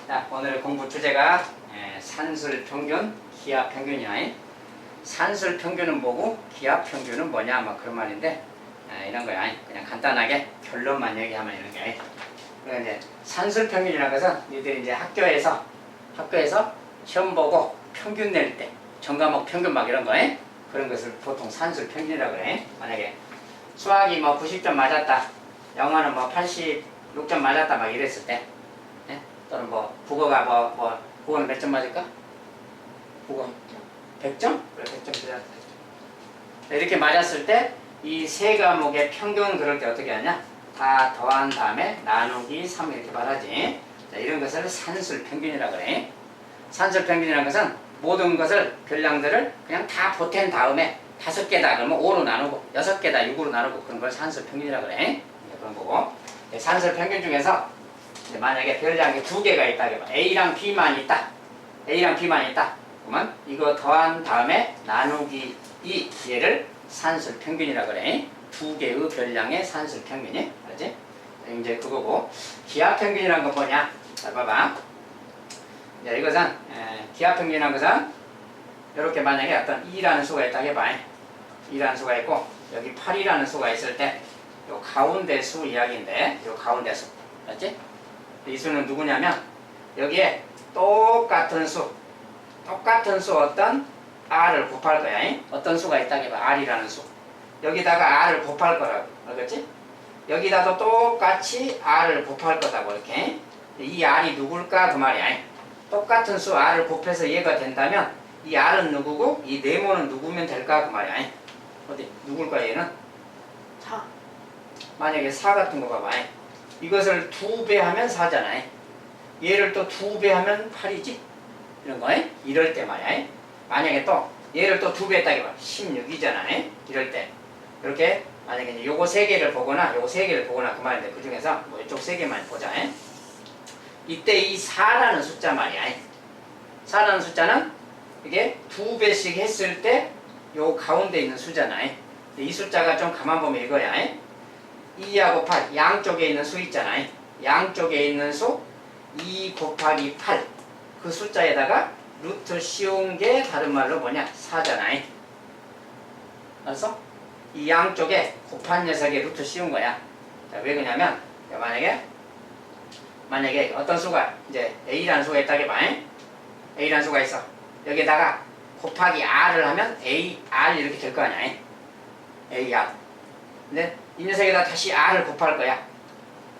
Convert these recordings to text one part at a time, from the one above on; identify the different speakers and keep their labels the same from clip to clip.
Speaker 1: 자, 오늘 공부 주제가 산술 평균, 기하 평균이야. 산술 평균은 뭐고 기하 평균은 뭐냐, 뭐 그런 말인데 이런 거야. 그냥 간단하게 결론만 얘기하면 이런 게. 그러니까 이제 산술 평균이라는 것은 니들이 이제 학교에서 시험 보고 평균 낼 때 전과목 평균 막 이런 거 그런 것을 보통 산술 평균이라고 그래. 만약에 수학이 뭐 90점 맞았다, 영어는 뭐 86점 맞았다 막 이랬을 때, 또는 뭐 국어가 국어는 몇 점 맞을까? 국어 100점? 그래 100점 맞았다. 이렇게 맞았을 때 이 세 과목의 평균 그럴 때 어떻게 하냐? 다 더한 다음에 나누기 3 이렇게 말하지. 자, 이런 것을 산술 평균이라고 그래. 산술 평균이라는 것은 모든 것을 별량들을 그냥 다 보탠 다음에 5개다 그러면 5로 나누고 6개다 6으로 나누고 그런 걸 산술 평균이라고 그래. 그런 거고. 산술 평균 중에서 만약에 별량이 2개가 있다 그러면 A랑 B만 있다. A랑 B만 있다. 그러면 이거 더한 다음에 나누기 2 얘를 산술 평균이라고 그래. 2개의 별량의 산술 평균이. 알지? 이제 그거고. 기하 평균이란 건 뭐냐? 자, 봐봐. 이제 이것은 기하 평균이라는 것은 이렇게 만약에 어떤 2라는 수가 있다 해봐. 2라는 수가 있고 여기 8이라는 수가 있을 때 요 가운데 수 이야기인데 요 가운데 수. 알지? 이 수는 누구냐면 여기에 똑같은 수 어떤 r을 곱할 거야. 어떤 수가 있다 해봐. r이라는 수. 여기다가 r을 곱할 거라고. 알겠지? 여기다도 똑같이 r을 곱할 거다고 이렇게. 이 r이 누굴까 그 말이야. 똑같은 수 r을 곱해서 얘가 된다면 이 r은 누구고 이 네모는 누구면 될까 그 말이야. 어디 누굴까 얘는? 4. 만약에 4 같은 거 봐봐. 이것을 2배 하면 4잖아. 얘를 또 2배 하면 8이지? 이런 거. 이럴 때 말이야. 만약에 또 얘를 또 2배 했다 해봐. 16이잖아. 이럴 때. 이렇게 만약에 이제 요거 3개를 보거나 요거 3개를 보거나 그 말인데 그 중에서 뭐 이쪽 3개만 보자. 이때 이 4라는 숫자 말이야. 4라는 숫자는 이게 2배씩 했을 때 요 가운데 있는 수잖아. 이 숫자가 좀 가만 보면 이거야. 2하고 8 양쪽에 있는 수 있잖아. 양쪽에 있는 수 2 곱하기 8 그 숫자에다가 루트 씌운 게 다른 말로 뭐냐? 4잖아. 알았어? 이 양쪽에 곱한 녀석에 루트 씌운 거야. 자, 왜 그러냐면 만약에 어떤 수가 이제 A라는 수가 있다게 봐. A라는 수가 있어. 여기다가 곱하기 R을 하면 AR 이렇게 될 거 아니야. AR. 근데 이 녀석에다 다시 R을 곱할 거야.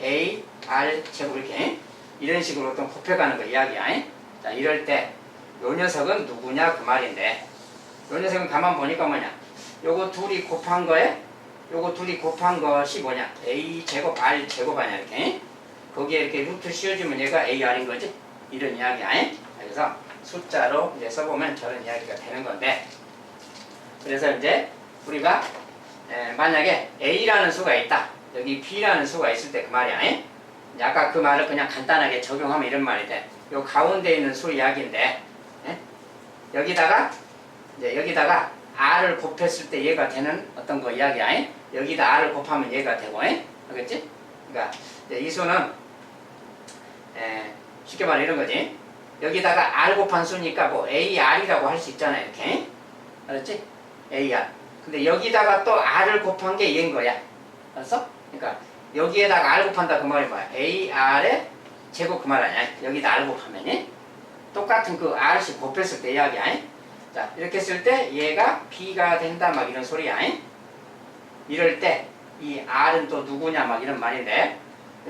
Speaker 1: AR 제곱 이렇게. 이런 식으로 또 곱해가는 거 이야기야. 자, 이럴 때 요 녀석은 누구냐 그 말인데 요 녀석은 가만 보니까 뭐냐. 요거 둘이 곱한 것이 뭐냐. A 제곱 R 제곱 아니야 이렇게. 거기에 이렇게 루트 씌워주면 얘가 AR인 거지. 이런 이야기야. 그래서 숫자로 이제 써보면 저런 이야기가 되는 건데 그래서 이제 우리가 만약에 A라는 수가 있다. 여기 B라는 수가 있을 때 그 말이야. 이제 아까 그 말을 그냥 간단하게 적용하면 이런 말이 돼. 요 가운데 있는 수 이야기인데 여기다가 R을 곱했을 때 얘가 되는 어떤 거 이야기야. 여기다 R을 곱하면 얘가 되고 알겠지? 그러니까 이 수는 쉽게 말해 이런 거지. 여기다가 R 곱한 수니까 뭐 AR이라고 할 수 있잖아 이렇게. 알았지? AR. 근데 여기다가 또 R을 곱한 게 얘인 거야. 알았어? 그러니까 여기에다가 R 곱한다 그 말이 뭐야? AR의 제곱 그 말 아니야? 여기다 R 곱하면 똑같은 그 R씩 곱했을 때 이야기야. 자, 이렇게 했을 때 얘가 B가 된다 막 이런 소리야. 이럴 때 이 R은 또 누구냐 막 이런 말인데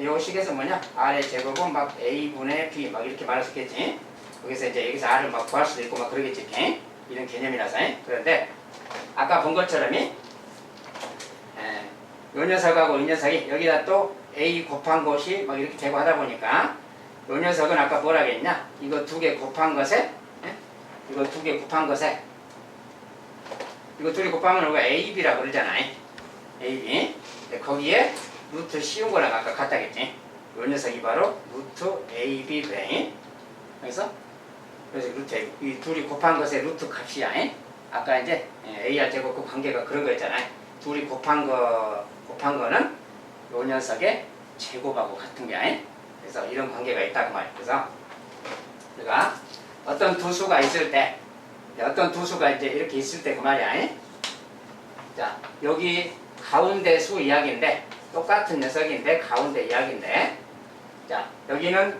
Speaker 1: 요 식에서 뭐냐? R의 제곱은 막 A분의 B 막 이렇게 말할 수 있겠지. 여기서 R을 막 구할 수도 있고 막 그러겠지. 이런 개념이라서. 그런데 아까 본 것처럼 요 녀석하고 이 녀석이 여기다 또 A 곱한 것이 막 이렇게 되고 하다 보니까 요 녀석은 아까 뭐라 그랬냐? 이거 2개 곱한 것에 이거 2개 곱한 것에 이거 둘이 곱하면 우리가 AB라고 그러잖아. AB. 거기에 루트 씌운 거랑 아까 같다겠지. 요 녀석이 바로 루트 AB 그래. 그래서 루트 AB. 이 둘이 곱한 것의 루트 값이야. 아까 이제 AR 제곱 그 관계가 그런 거 있잖아. 둘이 곱한 거는 요 녀석의 제곱하고 같은 게. 그래서 이런 관계가 있다 그 말이야. 그래서 그러니까 어떤 두 수가 있을 때, 어떤 두 수가 이제 이렇게 있을 때 그 말이야. 자, 여기 가운데 수 이야기인데, 똑같은 녀석인데 가운데 이야기인데, 자, 여기는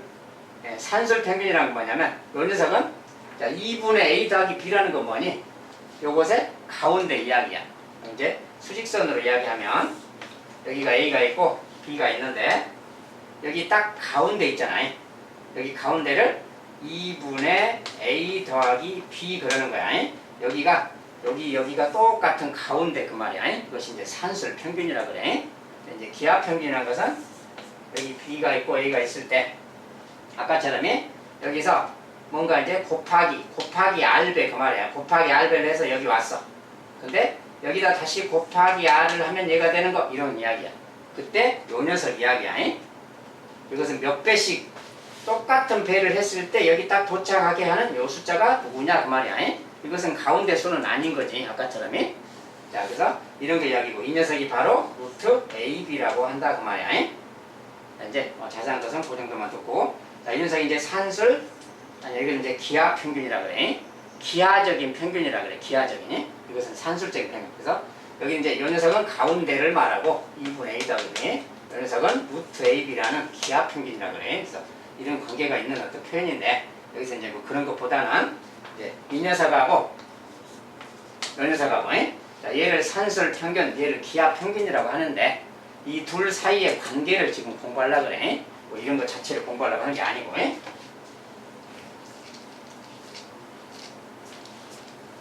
Speaker 1: 산술 평균이라는 건 뭐냐면, 요 녀석은 자, 2분의 a 더하기 b라는 건 뭐니? 요것의 가운데 이야기야. 이제 수직선으로 이야기하면 여기가 a가 있고 b가 있는데, 여기 딱 가운데 있잖아요. 여기 가운데를 2분의 a 더하기 b 그러는 거야. 여기가 똑같은 가운데 그 말이야. 이것이 이제 산술 평균이라 그래. 이제 기하 평균이라는 것은 여기 b가 있고 a가 있을 때 아까처럼 여기서 뭔가 이제 곱하기 r배 그 말이야. 곱하기 r배를 해서 여기 왔어. 근데 여기다 다시 곱하기 r을 하면 얘가 되는 거 이런 이야기야. 그때 요 녀석 이야기야. 이것은 몇 배씩 똑같은 배를 했을 때 여기 딱 도착하게 하는 요 숫자가 누구냐 그 말이야. 이것은 가운데 수는 아닌 거지 아까처럼. 자, 그래서 이런 게 이야기고, 이 녀석이 바로 루트 AB라고 한다 그 말이야. 자, 이제 자세한 것은 그 정도만 듣고, 자, 이 녀석이 이제 산술, 여기는 이제 기하 평균이라 그래. 기하적인 평균이라 그래. 기하적인. 이것은 산술적인 평균. 그래서 여기 이제 이 녀석은 가운데를 말하고 2분의 A다 그러니, 이 녀석은 루트 AB라는 기하 평균이라 그래. 그래서 이런 관계가 있는 어떤 표현인데, 여기서 이제 뭐 그런 것보다는 이제 이 녀석하고 이 녀석하고 자, 얘를 산술 평균, 얘를 기하 평균이라고 하는데, 이 둘 사이의 관계를 지금 공부하려고 그래. 뭐 이런 것 자체를 공부하려고 하는 게 아니고.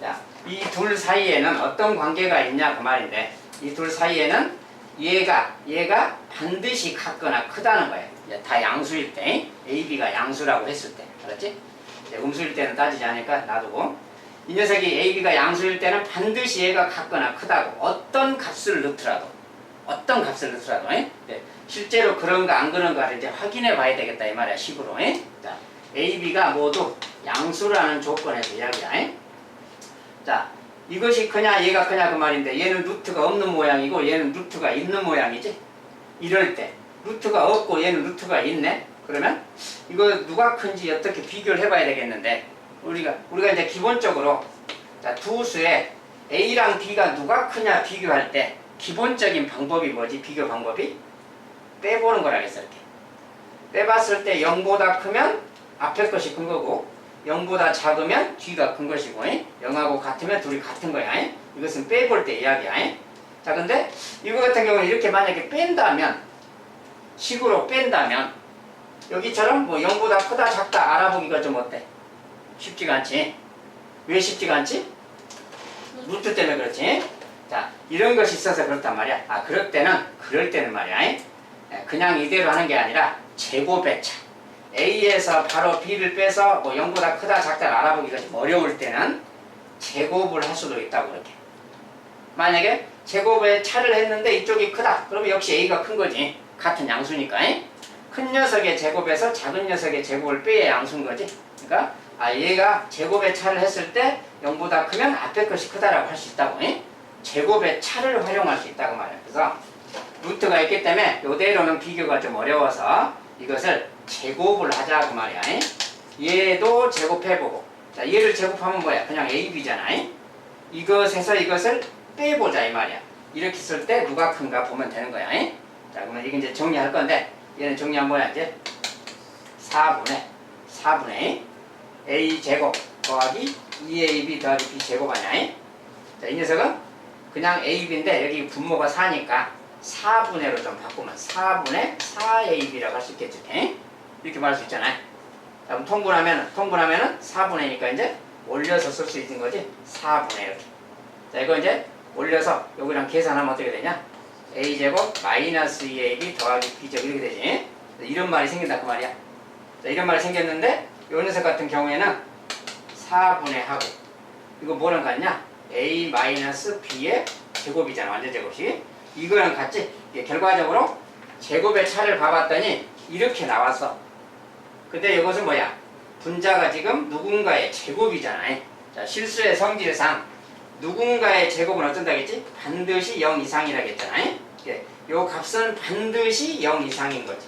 Speaker 1: 자, 이 둘 사이에는 어떤 관계가 있냐 그 말인데, 이 둘 사이에는 얘가 반드시 같거나 크다는 거예요. 다 양수일 때, AB가 양수라고 했을 때, 알았지? 음수일 때는 따지지 않으니까 놔두고, 이 녀석이 AB가 양수일 때는 반드시 얘가 같거나 크다고. 어떤 값을 넣더라도. 실제로 그런가 안 그런가를 이제 확인해 봐야 되겠다 이 말이야, 식으로. 자, AB가 모두 양수라는 조건에서 이야기야. 자, 이것이 크냐 얘가 크냐 그 말인데, 얘는 루트가 없는 모양이고 얘는 루트가 있는 모양이지. 이럴 때 루트가 없고 얘는 루트가 있네. 그러면 이거 누가 큰지 어떻게 비교를 해봐야 되겠는데, 우리가 이제 기본적으로 자, 두 수에 A랑 B가 누가 크냐 비교할 때 기본적인 방법이 뭐지? 비교 방법이 빼보는 거라겠어. 이렇게 빼봤을 때 0보다 크면 앞에 것이 큰 거고, 0보다 작으면 뒤가 큰 것이고, 0하고 같으면 둘이 같은 거야. 이것은 빼볼 때 이야기야. 자, 근데 이거 같은 경우는 이렇게 만약에 뺀다면, 식으로 뺀다면 여기처럼 뭐 0보다 크다 작다 알아보기가 좀 어때? 쉽지가 않지. 왜 쉽지가 않지? 루트 때문에 그렇지. 자, 이런 것이 있어서 그렇단 말이야. 그럴 때는 말이야. 그냥 이대로 하는 게 아니라 제곱의 차. A에서 바로 B를 빼서 뭐 0보다 크다 작다를 알아보기가 좀 어려울 때는 제곱을 할 수도 있다고 그렇게. 만약에 제곱의 차를 했는데 이쪽이 크다. 그러면 역시 A가 큰 거지. 같은 양수니까. 큰 녀석의 제곱에서 작은 녀석의 제곱을 빼야 양수인 거지. 그러니까 얘가 제곱의 차를 했을 때 0보다 크면 앞에 것이 크다라고 할 수 있다고. 제곱의 차를 활용할 수 있다고 말이야. 그래서 루트가 있기 때문에 이대로는 비교가 좀 어려워서 이것을 제곱을 하자 그 말이야. 얘도 제곱해보고, 자, 얘를 제곱하면 뭐야? 그냥 AB잖아. 이것에서 이것을 빼보자 이 말이야. 이렇게 쓸 때 누가 큰가 보면 되는 거야. 자, 그러면 이게 이제 정리할 건데, 얘는 정리하면 뭐야 이제 4분의 A 제곱 더하기 2AB 더하기 B 제곱 아니야? 자, 이 녀석은 그냥 AB인데 여기 분모가 4니까 4분의로 좀 바꾸면 4분의 4AB라고 할 수 있겠지. 이렇게 말할 수 있잖아요. 자, 그럼 통분하면은 4분의니까 이제 올려서 쓸 수 있는 거지. 4분의 이렇게. 자, 이거 이제 올려서 여기랑 계산하면 어떻게 되냐? A제곱 마이너스 2AB 더하기 B제곱 이렇게 되지. 이런 말이 생긴다 그 말이야. 자, 이런 말이 생겼는데 요 녀석 같은 경우에는 4분의 하고 이거 뭐랑 같냐? A 마이너스 B의 제곱이잖아. 완전 제곱식. 이거랑 같지? 결과적으로 제곱의 차를 봐봤더니 이렇게 나왔어. 근데 이것은 뭐야? 분자가 지금 누군가의 제곱이잖아. 자, 실수의 성질상 누군가의 제곱은 어쩐다겠지? 반드시 0 이상이라겠잖아. 요 값은 반드시 0 이상인 거지.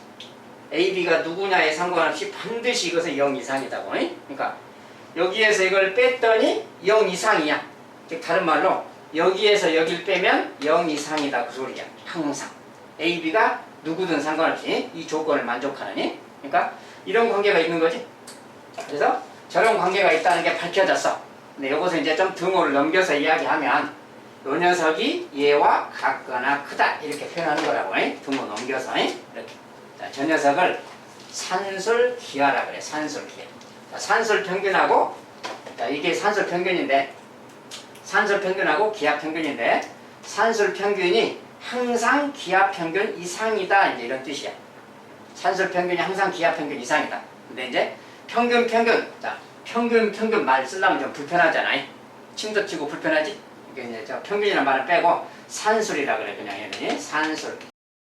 Speaker 1: A, B가 누구냐에 상관없이 반드시 이것은 0 이상이다고. 그러니까 여기에서 이걸 뺐더니 0 이상이야. 즉 다른 말로 여기에서 여길 빼면 0 이상이다 그 소리야. 항상 A, B가 누구든 상관없이 이 조건을 만족하느니. 그러니까 이런 관계가 있는 거지. 그래서 저런 관계가 있다는 게 밝혀졌어. 근데 이것을 이제 좀 등호를 넘겨서 이야기하면 요 녀석이 얘와 같거나 크다 이렇게 표현하는 거라고. 등호 넘겨서 이렇게. 자, 저 녀석을 산술기하라 그래. 산술기하. 자, 산술평균하고, 자, 이게 산술평균인데, 산술평균하고 기하평균인데, 산술평균이 항상 기하평균 이상이다 이제 이런 뜻이야. 산술평균이 항상 기하평균 이상이다. 근데 이제 평균 자, 평균 말 쓰려면 좀 불편하잖아. 침도 치고 불편하지? 이게 이제 저 평균이라는 말을 빼고 산술이라 그래. 그냥 얘는 산술.